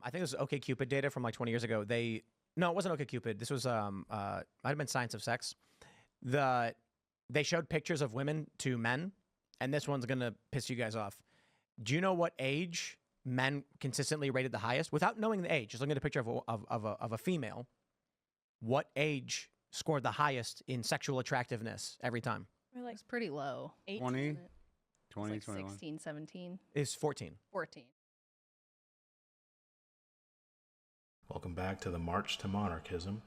I think this was OkCupid data from like 20 years ago. No, it wasn't OkCupid. This was might have been Science of Sex. They showed pictures of women to men, and this one's gonna piss you guys off. Do you know what age men consistently rated the highest? Without knowing the age, just looking at a picture of a female, what age scored the highest in sexual attractiveness every time? It's pretty low. 18. 20, It's 20, like 21. 16, 17, Is 14. 14. Welcome back to the March to Monarchism.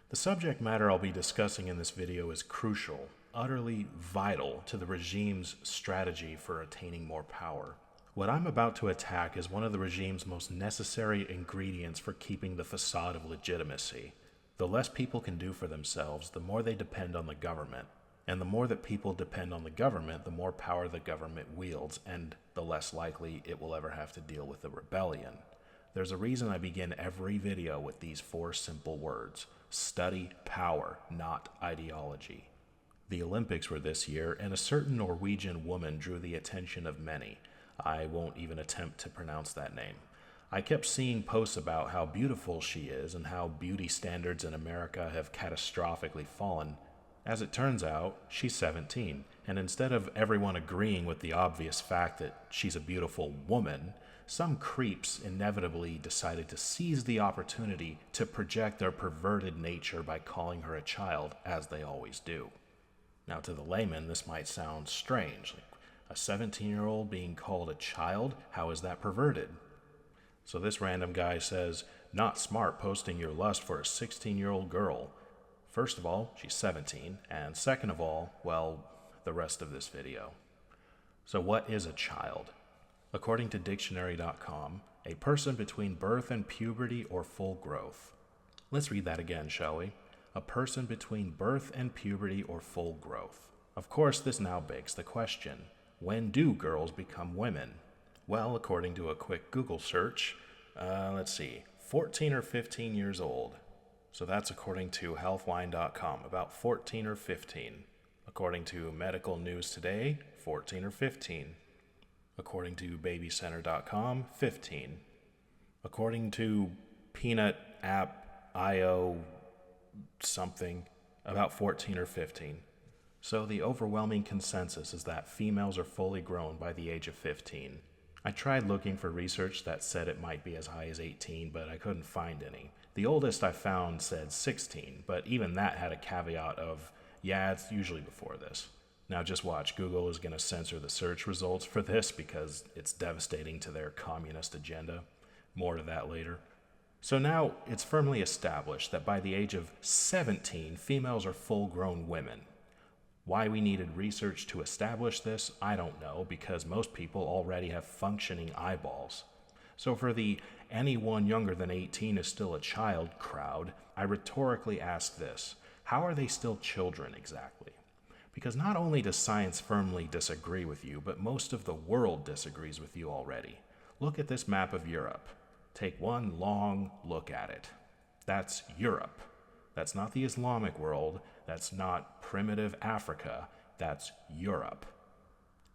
The subject matter I'll be discussing in this video is crucial, utterly vital to the regime's strategy for attaining more power. What I'm about to attack is one of the regime's most necessary ingredients for keeping the facade of legitimacy. The less people can do for themselves, the more they depend on the government. And the more that people depend on the government, the more power the government wields, and the less likely it will ever have to deal with a rebellion. There's a reason I begin every video with these 4 simple words. Study power, not ideology. The Olympics were this year, and a certain Norwegian woman drew the attention of many. I won't even attempt to pronounce that name. I kept seeing posts about how beautiful she is and how beauty standards in America have catastrophically fallen. As it turns out, she's 17, and instead of everyone agreeing with the obvious fact that she's a beautiful woman, some creeps inevitably decided to seize the opportunity to project their perverted nature by calling her a child, as they always do. Now, to the layman, this might sound strange. Like, a 17-year-old being called a child? How is that perverted? So this random guy says, not smart posting your lust for a 16-year-old girl. First of all, she's 17, and second of all, well, the rest of this video. So what is a child? According to dictionary.com, a person between birth and puberty or full growth. Let's read that again, shall we? A person between birth and puberty or full growth. Of course, this now begs the question, when do girls become women? Well, according to a quick Google search, 14 or 15 years old. So that's according to healthline.com, about 14 or 15. According to Medical News Today, 14 or 15. According to babycenter.com, 15. According to Peanut App IO something, about 14 or 15. So the overwhelming consensus is that females are fully grown by the age of 15. I tried looking for research that said it might be as high as 18, but I couldn't find any. The oldest I found said 16, but even that had a caveat of, yeah, it's usually before this. Now just watch, Google is going to censor the search results for this because it's devastating to their communist agenda. More to that later. So now it's firmly established that by the age of 17, females are full-grown women. Why we needed research to establish this, I don't know, because most people already have functioning eyeballs. So for the anyone younger than 18 is still a child crowd, I rhetorically ask this, how are they still children exactly? Because not only does science firmly disagree with you, but most of the world disagrees with you already. Look at this map of Europe. Take one long look at it. That's Europe. That's not the Islamic world. That's not primitive Africa. That's Europe.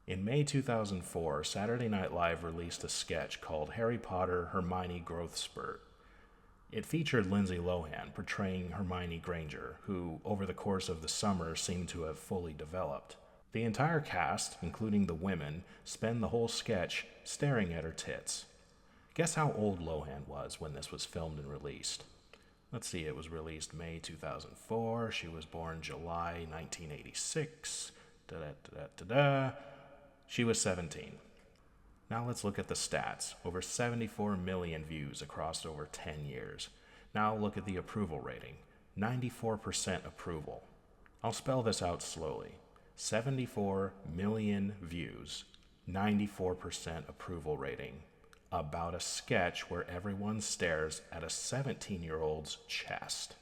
In May 2004, Saturday Night Live released a sketch called Harry Potter Hermione Growth Spurt. It featured Lindsay Lohan portraying Hermione Granger, who over the course of the summer seemed to have fully developed. The entire cast, including the women, spend the whole sketch staring at her tits. Guess how old Lohan was when this was filmed and released? Let's see, it was released May 2004. She was born July 1986. She was 17. Now let's look at the stats. Over 74 million views across over 10 years. Now look at the approval rating. 94% approval. I'll spell this out slowly. 74 million views, 94% approval rating. About a sketch where everyone stares at a 17-year-old's chest.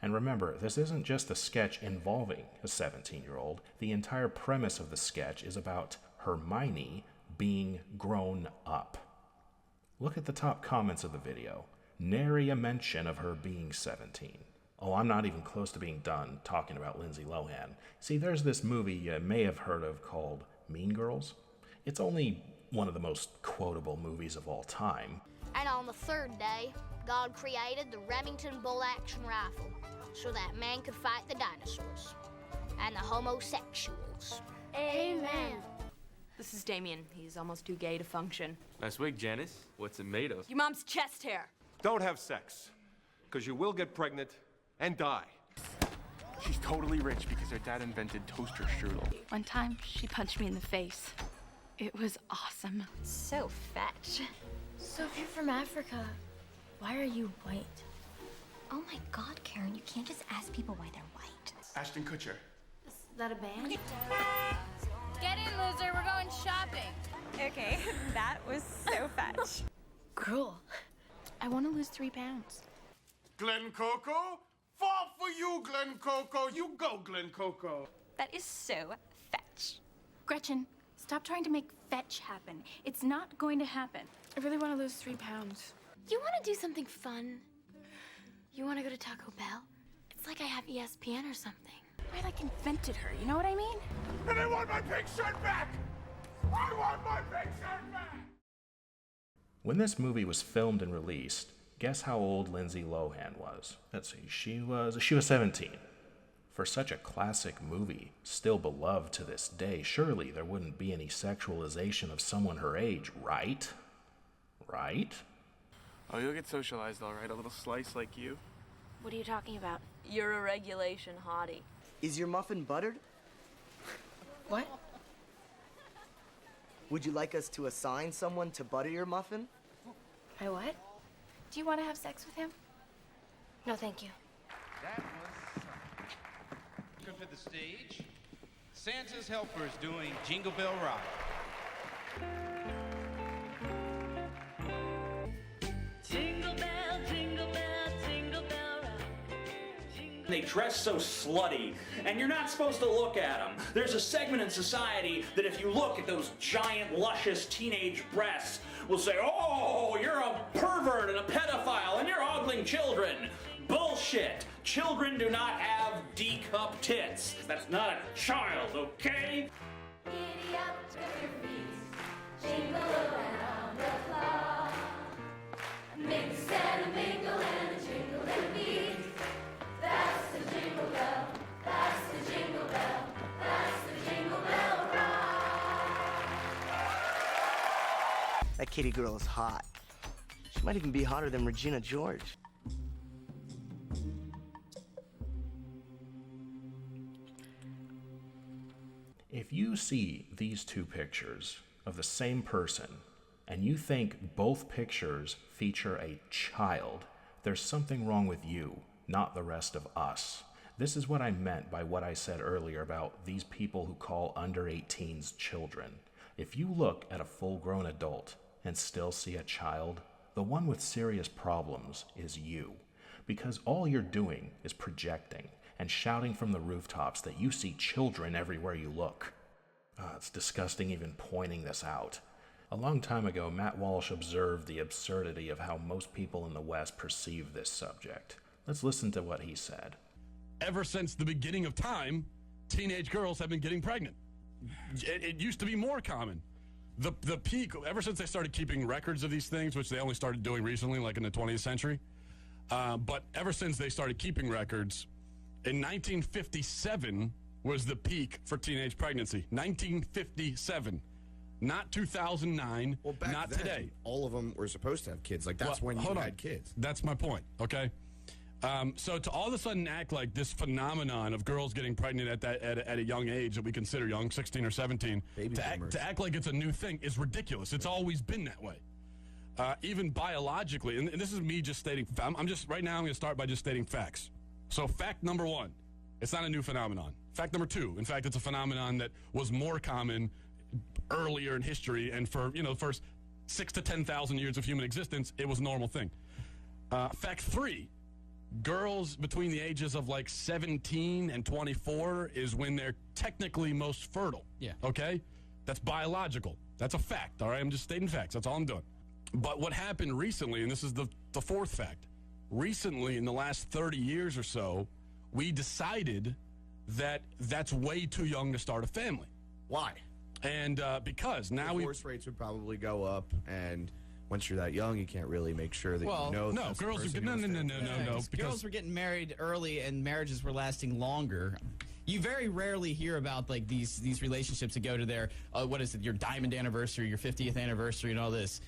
And remember, this isn't just a sketch involving a 17-year-old. The entire premise of the sketch is about Hermione being grown up. Look at the top comments of the video. Nary a mention of her being 17. Oh, I'm not even close to being done talking about Lindsay Lohan. See, there's this movie you may have heard of called Mean Girls. It's only one of the most quotable movies of all time. And on the third day, God created the Remington bolt-action rifle so that man could fight the dinosaurs and the homosexuals. Amen. This is Damien. He's almost too gay to function. Nice wig, Janice. What's it made of? Your mom's chest hair. Don't have sex, because you will get pregnant and die. She's totally rich because her dad invented toaster strudel. One time, she punched me in the face. It was awesome. So fetch. So if you're from Africa, why are you white? Oh my God, Karen, you can't just ask people why they're white. Ashton Kutcher. Is that a band? Get in, loser. We're going shopping. Okay, that was so fetch. Girl, I want to lose 3 pounds. Glen Coco? Fall for you, Glen Coco. You go, Glen Coco. That is so fetch. Gretchen, stop trying to make fetch happen. It's not going to happen. I really want to lose 3 pounds. You want to do something fun? You want to go to Taco Bell? It's like I have ESPN or something. I like invented her, you know what I mean? And I want my pink shirt back! I want my pink shirt back! When this movie was filmed and released, guess how old Lindsay Lohan was? Let's see, she was 17. For such a classic movie, still beloved to this day, surely there wouldn't be any sexualization of someone her age, right? Right? Oh, you'll get socialized all right. A little slice like you. What are you talking about? You're a regulation hottie. Is your muffin buttered? What? Would you like us to assign someone to butter your muffin? I what? Do you want to have sex with him? No, thank you. That was Welcome to the stage, Santa's Helpers doing Jingle Bell Rock. Jingle bell, jingle bell, jingle bell rock. They dress so slutty, and you're not supposed to look at them. There's a segment in society that if you look at those giant, luscious teenage breasts, will say, oh, you're a pervert and a pedophile, and you're ogling children. Bullshit. Children do not have D-cup tits. That's not a child, okay? Giddy up with your feet, jingle around the clock. Mix and a mingle and a jingle and a beat. That's the jingle bell, that's the jingle bell, that's the jingle bell rock. That kitty girl is hot. She might even be hotter than Regina George. If you see these two pictures of the same person and you think both pictures feature a child, there's something wrong with you, not the rest of us. This is what I meant by what I said earlier about these people who call under 18s children. If you look at a full-grown adult and still see a child, the one with serious problems is you, because all you're doing is projecting and shouting from the rooftops that you see children everywhere you look. It's disgusting even pointing this out. A long time ago, Matt Walsh observed the absurdity of how most people in the West perceive this subject. Let's listen to what he said. Ever since the beginning of time, teenage girls have been getting pregnant. It used to be more common. The peak, ever since they started keeping records of these things, which they only started doing recently, like in the 20th century, but ever since they started keeping records, in 1957 was the peak for teenage pregnancy. 1957. Not 2009, well, back not then, today. All of them were supposed to have kids. Like, that's when you had kids. That's my point, okay? So to all of a sudden act like this phenomenon of girls getting pregnant at a young age that we consider young, 16 or 17, to act like it's a new thing is ridiculous. It's always been that way. Even biologically, and this is me just stating, right now I'm going to start by just stating facts. So fact number one, it's not a new phenomenon. Fact number two, in fact, it's a phenomenon that was more common earlier in history, and for, the first 6,000 to 10,000 years of human existence, it was a normal thing. Fact three, girls between the ages of like 17 and 24 is when they're technically most fertile. Yeah. Okay? That's biological. That's a fact, all right? I'm just stating facts. That's all I'm doing. But what happened recently, and this is the fourth fact, recently in the last 30 years or so, we decided that that's way too young to start a family. Why? And because now divorce rates would probably go up, and once you're that young, you can't really make sure that you know. No, girls are no. Because girls were getting married early, and marriages were lasting longer. You very rarely hear about like these relationships that go to their what is it, your diamond anniversary, your 50th anniversary, and all this.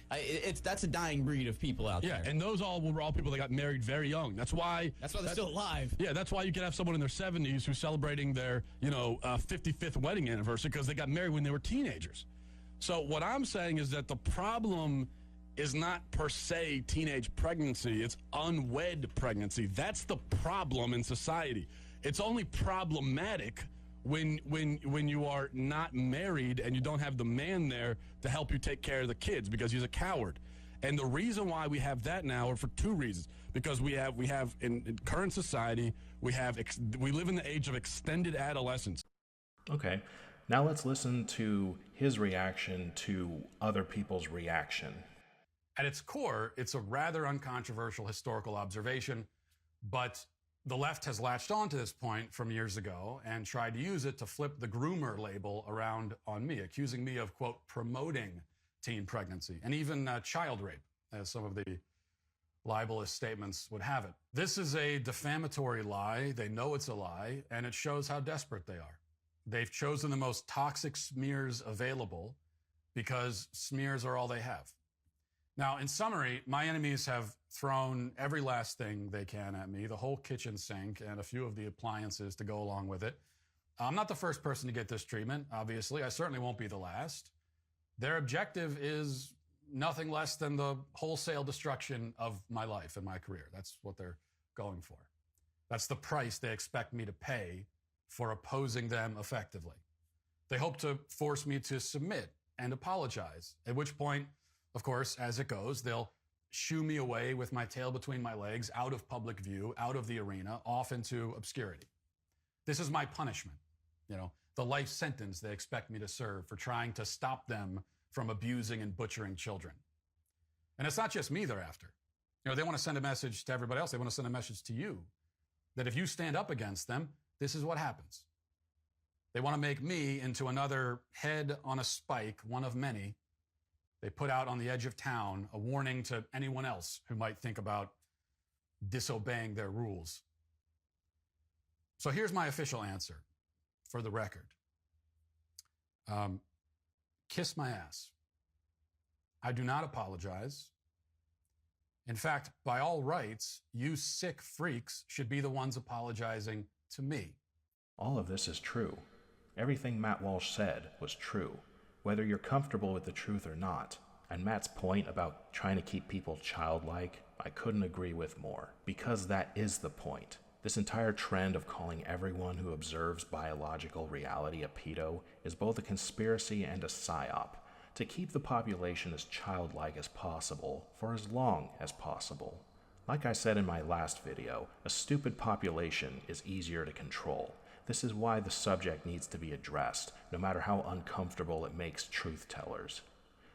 That's a dying breed of people out there. Yeah, and those were all people that got married very young. That's why they're still alive. Yeah, that's why you can have someone in their 70s who's celebrating their 55th wedding anniversary because they got married when they were teenagers. So what I'm saying is that the problem is not per se teenage pregnancy; it's unwed pregnancy. That's the problem in society. It's only problematic when you are not married and you don't have the man there to help you take care of the kids because he's a coward. And the reason why we have that now are for two reasons. Because we have in current society, we live in the age of extended adolescence. Okay, now let's listen to his reaction to other people's reaction. At its core, it's a rather uncontroversial historical observation, but the left has latched on to this point from years ago and tried to use it to flip the groomer label around on me, accusing me of, quote, promoting teen pregnancy and even child rape, as some of the libelous statements would have it. This is a defamatory lie. They know it's a lie, and it shows how desperate they are. They've chosen the most toxic smears available because smears are all they have. Now, in summary, my enemies have thrown every last thing they can at me, the whole kitchen sink and a few of the appliances to go along with it. I'm not the first person to get this treatment, obviously. I certainly won't be the last. Their objective is nothing less than the wholesale destruction of my life and my career. That's what they're going for. That's the price they expect me to pay for opposing them effectively. They hope to force me to submit and apologize, at which point, of course, as it goes, they'll shoo me away with my tail between my legs, out of public view, out of the arena, off into obscurity. This is my punishment, the life sentence they expect me to serve for trying to stop them from abusing and butchering children. And it's not just me they're after. They want to send a message to everybody else. They want to send a message to you that if you stand up against them, this is what happens. They want to make me into another head on a spike, one of many. They put out on the edge of town a warning to anyone else who might think about disobeying their rules. So here's my official answer for the record. Kiss my ass. I do not apologize. In fact, by all rights, you sick freaks should be the ones apologizing to me. All of this is true. Everything Matt Walsh said was true, whether you're comfortable with the truth or not. And Matt's point about trying to keep people childlike, I couldn't agree with more, because that is the point. This entire trend of calling everyone who observes biological reality a pedo is both a conspiracy and a psyop to keep the population as childlike as possible for as long as possible. Like I said in my last video, a stupid population is easier to control. This is why the subject needs to be addressed, no matter how uncomfortable it makes truth tellers.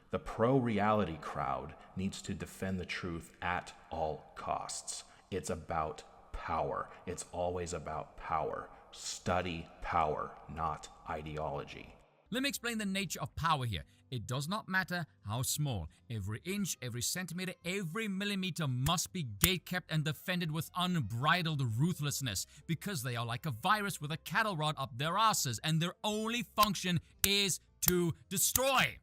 The pro-reality crowd needs to defend the truth at all costs. It's about power. It's always about power. Study power, not ideology. Let me explain the nature of power here. It does not matter how small. Every inch, every centimeter, every millimeter must be gatekept and defended with unbridled ruthlessness, because they are like a virus with a cattle rod up their asses, and their only function is to destroy.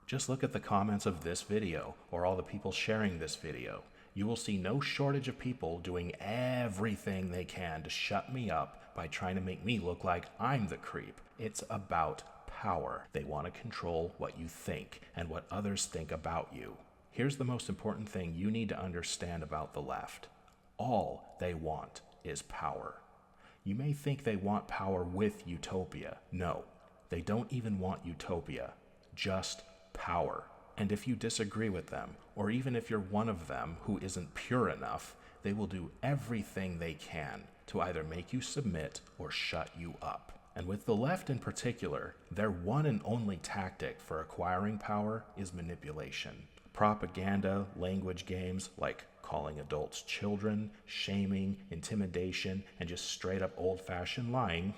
Just look at the comments of this video, or all the people sharing this video. You will see no shortage of people doing everything they can to shut me up by trying to make me look like I'm the creep. It's about power. They want to control what you think and what others think about you. Here's the most important thing you need to understand about the left. All they want is power. You may think they want power with utopia. No, they don't even want utopia, just power. And if you disagree with them, or even if you're one of them who isn't pure enough, they will do everything they can to either make you submit or shut you up. And with the left in particular, their one and only tactic for acquiring power is manipulation. Propaganda, language games like calling adults children, shaming, intimidation, and just straight up old-fashioned lying.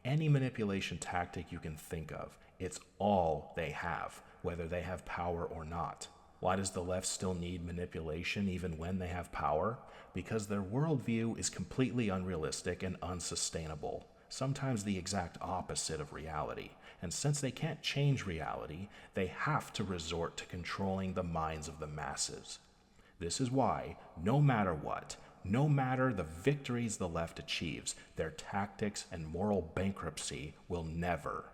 Any manipulation tactic you can think of, it's all they have, whether they have power or not. Why does the left still need manipulation even when they have power? Because their worldview is completely unrealistic and unsustainable, sometimes the exact opposite of reality. And since they can't change reality, they have to resort to controlling the minds of the masses. This is why, no matter what, no matter the victories the left achieves, their tactics and moral bankruptcy will never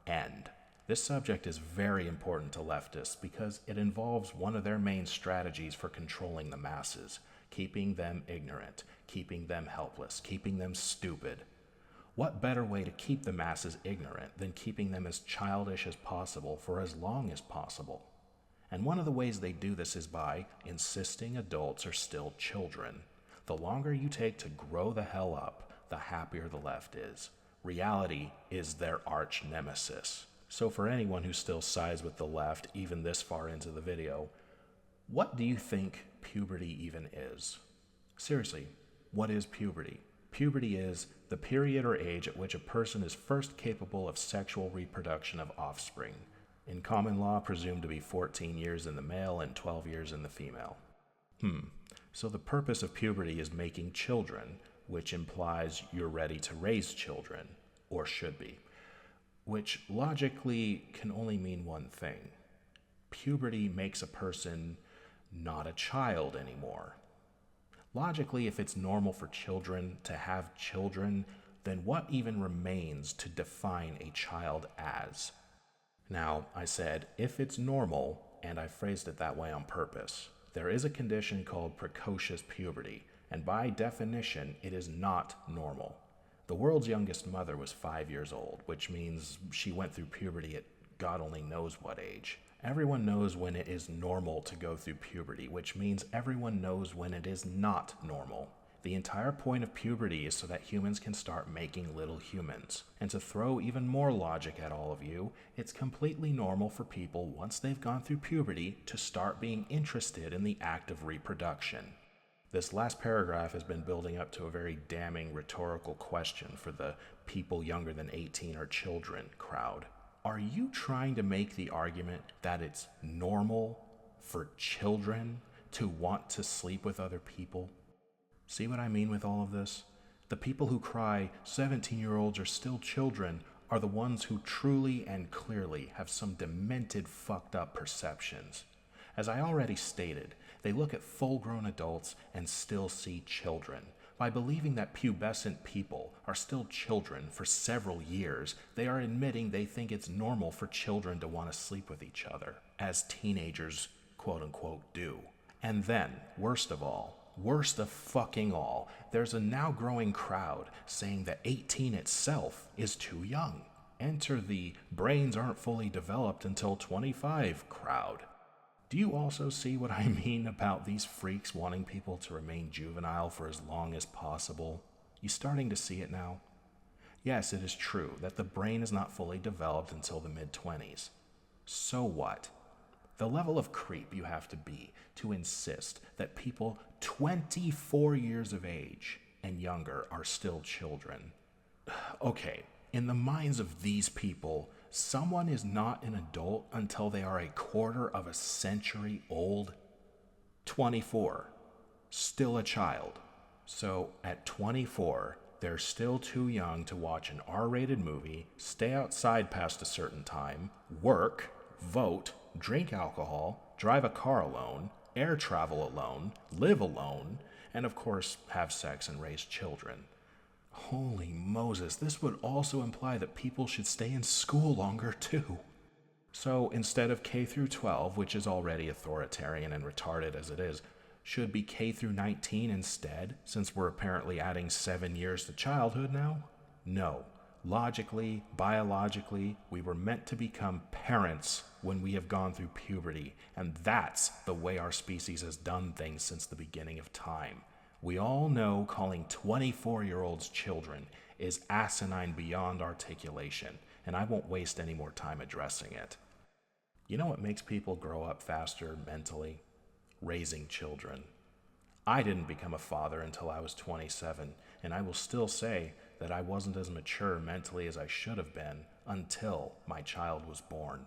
end. This subject is very important to leftists because it involves one of their main strategies for controlling the masses, keeping them ignorant, keeping them helpless, keeping them stupid. What better way to keep the masses ignorant than keeping them as childish as possible for as long as possible? And one of the ways they do this is by insisting adults are still children. The longer you take to grow the hell up, the happier the left is. Reality is their arch nemesis. So for anyone who still sides with the left, even this far into the video, what do you think puberty even is? Seriously, what is puberty? Puberty is the period or age at which a person is first capable of sexual reproduction of offspring. In common law, presumed to be 14 years in the male and 12 years in the female. So the purpose of puberty is making children, which implies you're ready to raise children, or should be. Which logically can only mean one thing. Puberty makes a person not a child anymore. Logically, if it's normal for children to have children, then what even remains to define a child as? Now, I said, if it's normal, and I phrased it that way on purpose. There is a condition called precocious puberty, and by definition, it is not normal. The world's youngest mother was 5 years old, which means she went through puberty at God only knows what age. Everyone knows when it is normal to go through puberty, which means everyone knows when it is not normal. The entire point of puberty is so that humans can start making little humans. And to throw even more logic at all of you, it's completely normal for people, once they've gone through puberty, to start being interested in the act of reproduction. This last paragraph has been building up to a very damning rhetorical question for the people younger than 18 are children crowd. Are you trying to make the argument that it's normal for children to want to sleep with other people? See what I mean with all of this? The people who cry 17-year-olds are still children are the ones who truly and clearly have some demented, fucked up perceptions. As I already stated, they look at full-grown adults and still see children. By believing that pubescent people are still children for several years, they are admitting they think it's normal for children to want to sleep with each other, as teenagers quote-unquote do. And then, worst of fucking all, there's a now growing crowd saying that 18 itself is too young. Enter the brains aren't fully developed until 25 crowd. Do you also see what I mean about these freaks wanting people to remain juvenile for as long as possible? You starting to see it now? Yes, it is true that the brain is not fully developed until the mid-20s. So what? The level of creep you have to be to insist that people 24 years of age and younger are still children. Okay, in the minds of these people, someone is not an adult until they are a quarter of a century old. 24, still a child. So at 24, they're still too young to watch an R-rated movie, stay outside past a certain time, work, vote, drink alcohol, drive a car alone, air travel alone, live alone, and of course have sex and raise children. Holy Moses, this would also imply that people should stay in school longer too. So instead of K through 12, which is already authoritarian and retarded as it is, should be K through 19 instead, since we're apparently adding 7 years to childhood now? No. Logically, biologically, we were meant to become parents when we have gone through puberty, and that's the way our species has done things since the beginning of time. We all know calling 24-year-olds children is asinine beyond articulation, and I won't waste any more time addressing it. You know what makes people grow up faster mentally? Raising children. I didn't become a father until I was 27, and I will still say that I wasn't as mature mentally as I should have been until my child was born.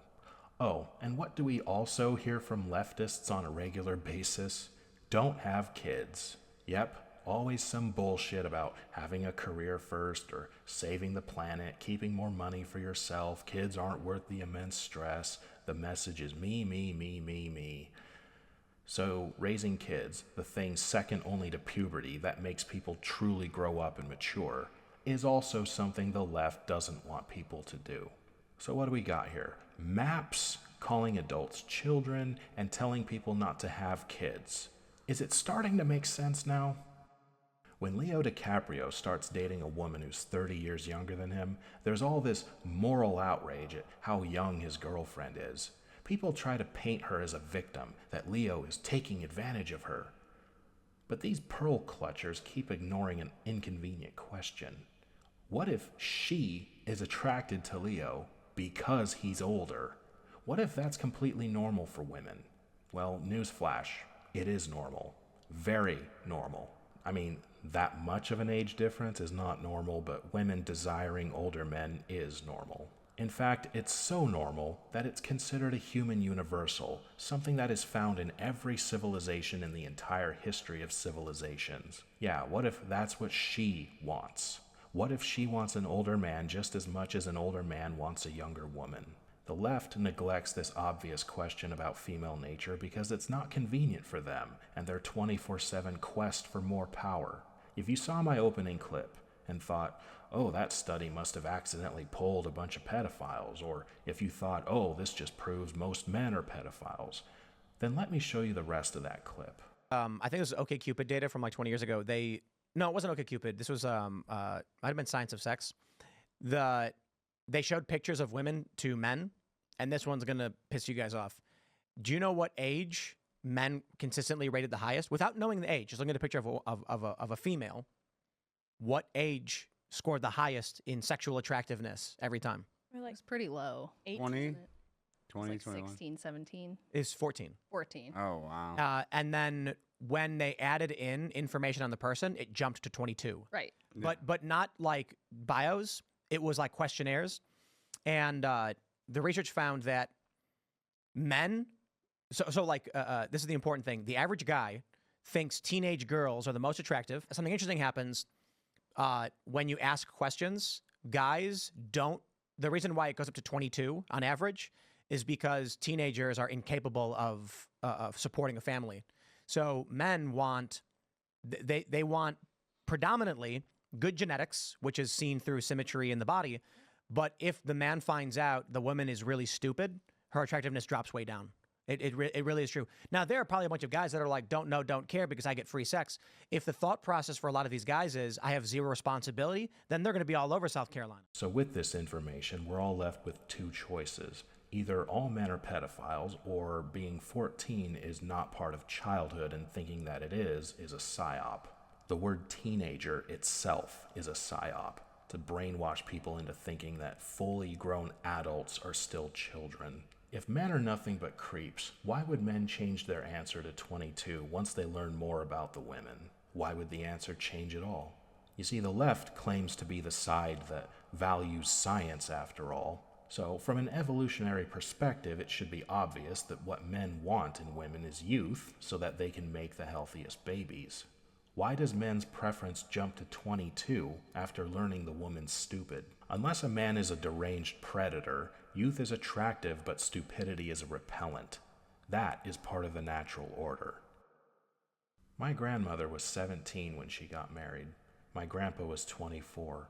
Oh, and what do we also hear from leftists on a regular basis? Don't have kids. Yep, always some bullshit about having a career first or saving the planet, keeping more money for yourself, kids aren't worth the immense stress. The message is me, me, me, me, me. So raising kids, the thing second only to puberty that makes people truly grow up and mature, is also something the left doesn't want people to do. So what do we got here? Maps calling adults children and telling people not to have kids. Is it starting to make sense now? When Leo DiCaprio starts dating a woman who's 30 years younger than him, there's all this moral outrage at how young his girlfriend is. People try to paint her as a victim, that Leo is taking advantage of her. But these pearl clutchers keep ignoring an inconvenient question. What if she is attracted to Leo because he's older? What if that's completely normal for women? Well, newsflash, it is normal. Very normal. I mean, that much of an age difference is not normal, but women desiring older men is normal. In fact, it's so normal that it's considered a human universal, something that is found in every civilization in the entire history of civilizations. Yeah, what if that's what she wants? What if she wants an older man just as much as an older man wants a younger woman? The left neglects this obvious question about female nature because it's not convenient for them and their 24/7 quest for more power. If you saw my opening clip and thought, oh, that study must have accidentally polled a bunch of pedophiles, or if you thought, oh, this just proves most men are pedophiles, then let me show you the rest of that clip. I think this is OkCupid data from like 20 years ago. No, it wasn't OkCupid. This was might have been Science of Sex. They showed pictures of women to men, and this one's gonna piss you guys off. Do you know what age men consistently rated the highest? Without knowing the age, just looking at a picture of a female, what age scored the highest in sexual attractiveness every time? It's pretty low. 20? 20, It's like 21. 16, 17. Is 14. 14. Oh, wow. And then when they added in information on the person, it jumped to 22. Right. But not like bios. It was like questionnaires. And the research found that men, so like this is the important thing. The average guy thinks teenage girls are the most attractive. Something interesting happens when you ask questions. Guys don't. The reason why it goes up to 22 on average is because teenagers are incapable of supporting a family. So men want, they want predominantly good genetics, which is seen through symmetry in the body. But if the man finds out the woman is really stupid, her attractiveness drops way down. It really is true. Now, there are probably a bunch of guys that are like, don't know, don't care because I get free sex. If the thought process for a lot of these guys is, I have zero responsibility, then they're going to be all over South Carolina. So with this information, we're all left with two choices. Either all men are pedophiles, or being 14 is not part of childhood and thinking that it is a psyop. The word teenager itself is a psyop, to brainwash people into thinking that fully grown adults are still children. If men are nothing but creeps, why would men change their answer to 22 once they learn more about the women? Why would the answer change at all? You see, the left claims to be the side that values science after all. So from an evolutionary perspective, it should be obvious that what men want in women is youth so that they can make the healthiest babies. Why does men's preference jump to 22 after learning the woman's stupid? Unless a man is a deranged predator, youth is attractive but stupidity is a repellent. That is part of the natural order. My grandmother was 17 when she got married. My grandpa was 24.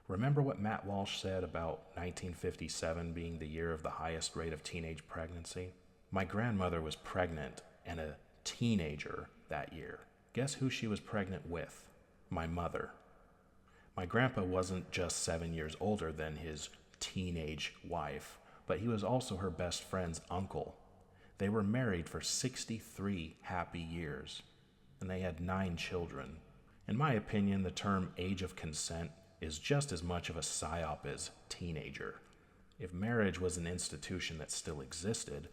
Remember what Matt Walsh said about 1957 being the year of the highest rate of teenage pregnancy? My grandmother was pregnant and a teenager that year. Guess who she was pregnant with? My mother. My grandpa wasn't just 7 years older than his teenage wife, but he was also her best friend's uncle. They were married for 63 happy years, and they had 9 children. In my opinion, the term age of consent is just as much of a psyop as teenager. If marriage was an institution that still existed,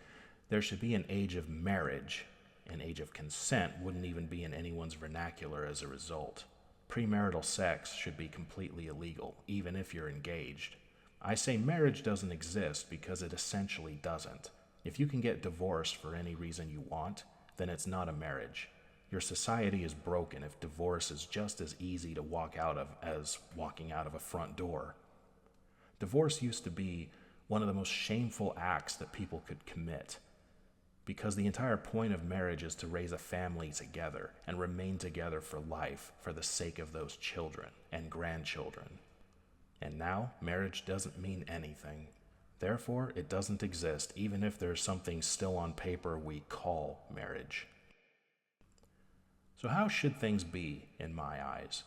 there should be an age of marriage. An age of consent wouldn't even be in anyone's vernacular as a result. Premarital sex should be completely illegal, even if you're engaged. I say marriage doesn't exist because it essentially doesn't. If you can get divorced for any reason you want, then it's not a marriage. Your society is broken if divorce is just as easy to walk out of as walking out of a front door. Divorce used to be one of the most shameful acts that people could commit, because the entire point of marriage is to raise a family together and remain together for life for the sake of those children and grandchildren. And now, marriage doesn't mean anything. Therefore, it doesn't exist, even if there's something still on paper we call marriage. So how should things be, in my eyes?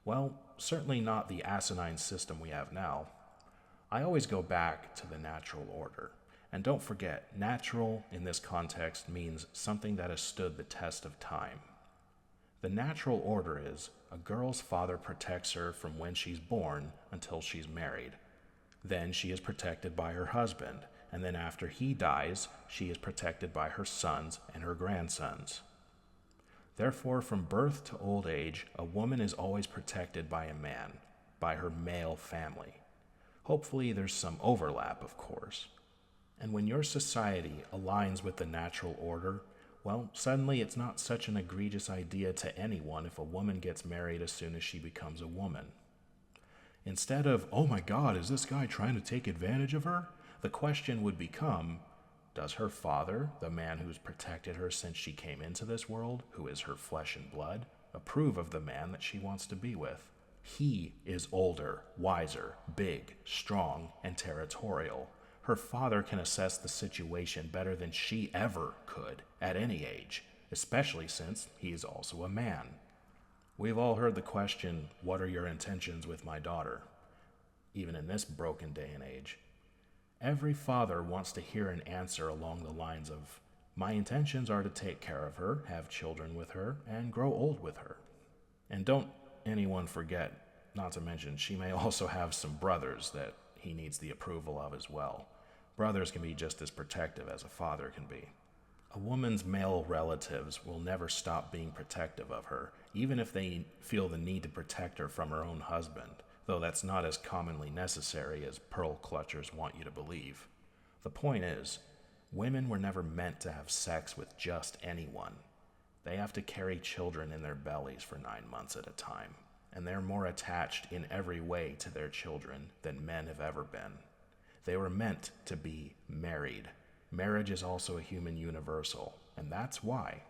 Well, certainly not the asinine system we have now. I always go back to the natural order. And don't forget, natural in this context means something that has stood the test of time. The natural order is a girl's father protects her from when she's born until she's married. Then she is protected by her husband, and then after he dies, she is protected by her sons and her grandsons. Therefore, from birth to old age, a woman is always protected by a man, by her male family. Hopefully there's some overlap, of course. And when your society aligns with the natural order, well, suddenly it's not such an egregious idea to anyone if a woman gets married as soon as she becomes a woman. Instead of, oh my God, is this guy trying to take advantage of her? The question would become, does her father, the man who's protected her since she came into this world, who is her flesh and blood, approve of the man that she wants to be with? He is older, wiser, big, strong, and territorial. Her father can assess the situation better than she ever could at any age, especially since he is also a man. We've all heard the question, what are your intentions with my daughter? Even in this broken day and age. Every father wants to hear an answer along the lines of, my intentions are to take care of her, have children with her, and grow old with her. And don't anyone forget, not to mention, she may also have some brothers that he needs the approval of as well. Brothers can be just as protective as a father can be. A woman's male relatives will never stop being protective of her, even if they feel the need to protect her from her own husband, though that's not as commonly necessary as pearl clutchers want you to believe. The point is, women were never meant to have sex with just anyone. They have to carry children in their bellies for 9 months at a time, and they're more attached in every way to their children than men have ever been. They were meant to be married. Marriage is also a human universal, and that's why.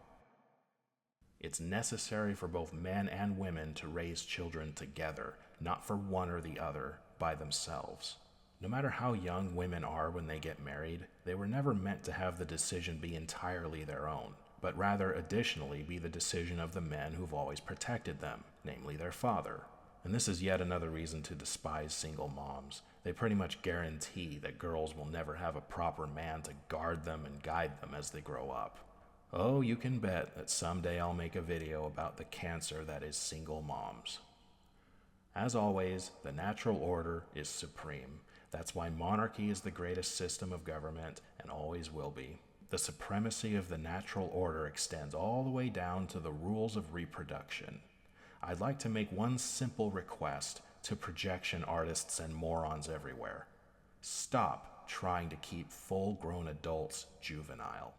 It's necessary for both men and women to raise children together, not for one or the other by themselves. No matter how young women are when they get married, they were never meant to have the decision be entirely their own, but rather additionally be the decision of the men who've always protected them, namely their father. And this is yet another reason to despise single moms. They pretty much guarantee that girls will never have a proper man to guard them and guide them as they grow up. Oh, you can bet that someday I'll make a video about the cancer that is single moms. As always, the natural order is supreme. That's why monarchy is the greatest system of government and always will be. The supremacy of the natural order extends all the way down to the rules of reproduction. I'd like to make one simple request to projection artists and morons everywhere. Stop trying to keep full-grown adults juvenile.